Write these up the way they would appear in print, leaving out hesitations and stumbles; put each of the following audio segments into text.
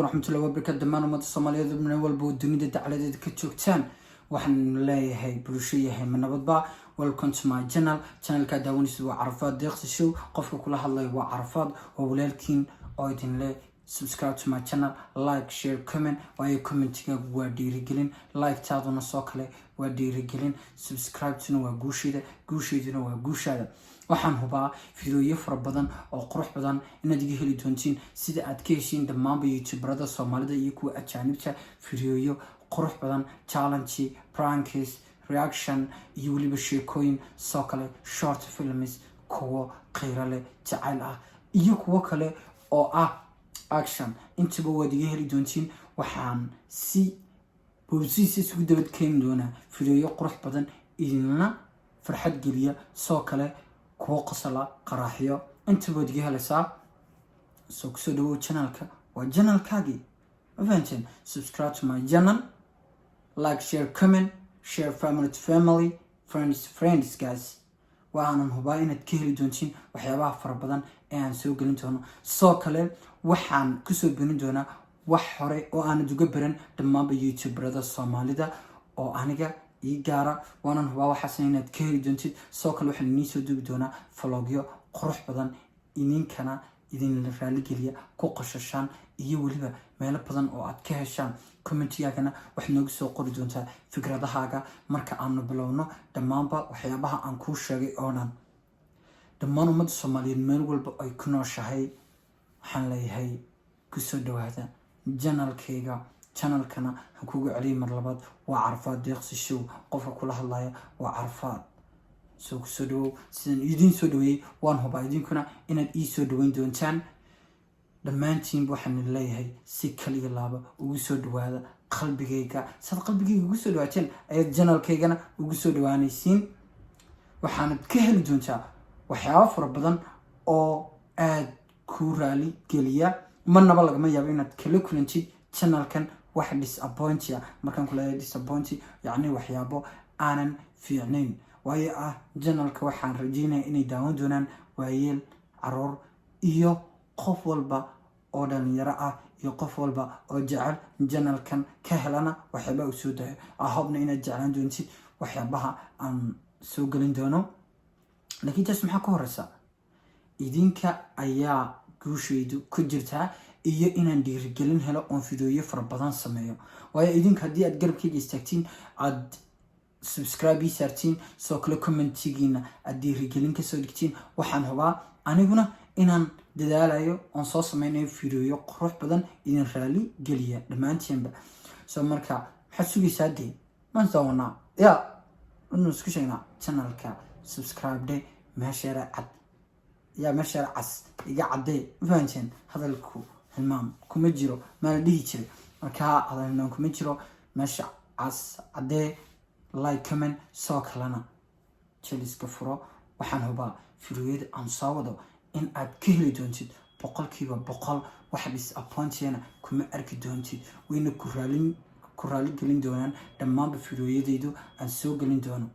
waraxmatullahi wabarakaatu dhammaan ummadda Soomaaliyeed meel walba oo dunida dacaladeeda ka joogtaan waxaan leeyahay bulsho yahay nabadba. Welcome to my channelka daawanaysid waa Carafaad Deeqsi Show. Qofka kula hadlayo waa Carafaad oo walaalkiin oo idin leh subscribe to my channel, like, share, comment. Waayo commentiga waa dhiirigelin, like taaduna soo kale waa dhiirigelin, subscribe tuna waa guusheeduna waa guushaada. waxaan hubaa fiidiyooyin fara badan oo qurux badan inaad iga heli doontiin sida aad ka heshiin dhammaanba youtuberada Soomaalida iyo kuwa ajaanibta. Fiidiyooyin qurux badan, challenge, pranks, reaction iyo waliba sheekooyin soo kale short films kuwa qiiro leh, jacayl ah iyo kuwa kale oo ah action. intaba waad iga heli doontiin. waxaan si boosiis isugu dabad keeni doonaa fiidiyooyin qurux badan idinna farxad geliya soo kale kuwa qosla qaraaxiyo. inta baad iga helaysaa soo kusoo dhawow channelka, waa channelkaagii ma fahanteen. Subscribe to my channel, like, share, comment, share family to family, friends to friends guys. waxaanan hubaa inaad ka heli doontiin waxyaabaha fara badan ee aan soo gelin doono. soo kale waxaan kusoo gelin doonaa wax hore oo aanad uga baran dhammaanba youtuberada Soomaalida oo aniga ii gaara. waanan hubaa waxaasna inaad ka heli doontid. soo kale waxaan idiin soo duubi doonaa vlogyo qurux badan idinkana idin raali geliya, ku qoshashaan iyo weliba meelo badan oo aad ka heshaan. commentigaagana waxaad noogu soo qori doontaa fikradahaaga marka aanu bilowno dhammaanba waxyaabaha aan kuu sheegay oo dhan. dhammaan ummadda Soomaaliyeed meel walba ay ku nooshahay waxaan leeyahay kusoo dhawaada channelkana ha kugu celiyo mar labaad. waa Carafaad Deeqsi Show. qofka kula hadlaya waa Carafaad. soo kusoo dhawow sidaan idiin soo dhaweeyey waan hubaa idinkuna inaad ii soo dhaweyn doontaan. dhammaantiinba waxaan leeyahay si kaliya laaba ugu soo dhawaada qalbigayga. saad qalbigayga ugu soo dhawaateen ayaad channelkaygana ugu soo dhawaanaysiin. waxaanad ka heli doontaa waxyaabo fara badan oo aad ku raali geliya. marnaba lagama yaabo inaad kala kulantid channelkan wax disappoint ah. markaan ku leeyahay disappoint yacni waxyaabo aanan fiicnayn. waayo channelka waxaan rajeynayaa inay daawan doonaan waayeel, caruur iyo qof walba oo dhalinyaro ah iyo qof walba oo jecel channelkan ka helana waxyaaba u soo dayo. ahobna inaad jeclaan doontid waxyaabaha aan soo gelin doono. laakiin taas maxaa ka horeysa? idinka ayaa guushaydu ku jirtaa iyo inaan dhiirigelin helo oon fiidiyooyin fara badan sameeyo. waayo idinka haddii aad garabkayga istaagtiin, aad subscribe ii saartiin, soo kale commentigiina aad dhiirigelin kasoo dhigtiin, waxaan hubaa aniguna inaan dadaalayo oon soo sameynayo fiidiyooyo qurux badan idin raali geliya dhammaantiinba. soo marka maxaad sugaysaa dee? maan daawanaa inu isku sheegnaa channelka subscribe de meesheera cad meesheera cas iga caddee ma fahanteen. hadalku hilmaam kuma jiro maa la dhihi jiray. markaa hadal hilmaam kuma jiro. meesha cas caddee, like, comment. soo kalena jeliska furo. waxaan hubaa fiidiyooyada aan soo wado in aad ka heli doontid 100%. wax disappointena kuma arki doontid. wayna ku raali gelin doonaan dhammaanba fiidiyooyadaydu aan soo gelin doono.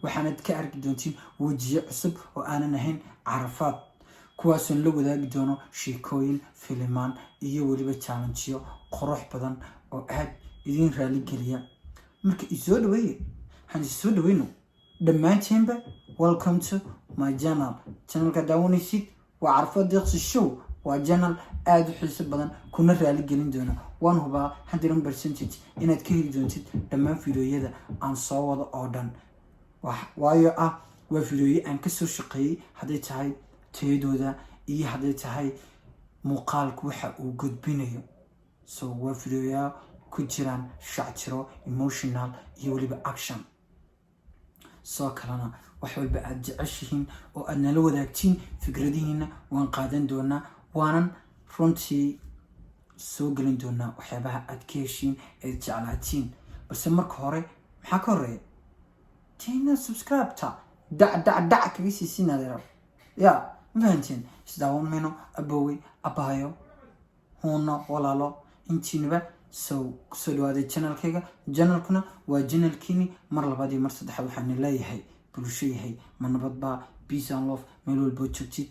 waxaanad ka arki doontiin wajiyo cusub oo aanan ahayn Carafaad, kuwaasoon la wadaagi doono sheekooyin, filimaan iyo weliba challengeyo qurux badan oo aad idin raali geliya. marka isoo dhaweeye waxaan isoo dhaweyno dhammaantiinba. welcome to my channelka daawanaysid waa Carafaad Deeqsi Show. waa channel aad u xiiso badan kuna raali gelin doona. waan hubaa 100% inaad ka heli doontid dhammaan fiidiyooyada aan soo wado oo dhan. waayo waa fiidiyooyin aan kasoo shaqeeyey, hadday tahay tayadooda iyo hadday tahay muuqaalku waxa uu gudbinayo. so waa fiidiyooyaa ku jiraan shactiro, emotional iyo weliba action. soo kalena wax walba aad jeceshihiin oo aad nala wadaagtiin fikradihiina waan qaadan doonaa. waanan runtii soo gelin doonaa waxyaabaha aad ka heshiin eed jeclaatiin. balse marka hore maxaa ka horeeya? tina subscribe-ta dac kaga siisinadeer ma fahanteen. isdaawan mayno abowey, abaayo, huuno, walaalo intiinaba. kusoo dhawaaday channelkuna waa channelkiini. mar labaad iyo mar saddexaad waxaan leeyahay bulsho yahay ma nabadbaa, peace and love meel walboo joogtid.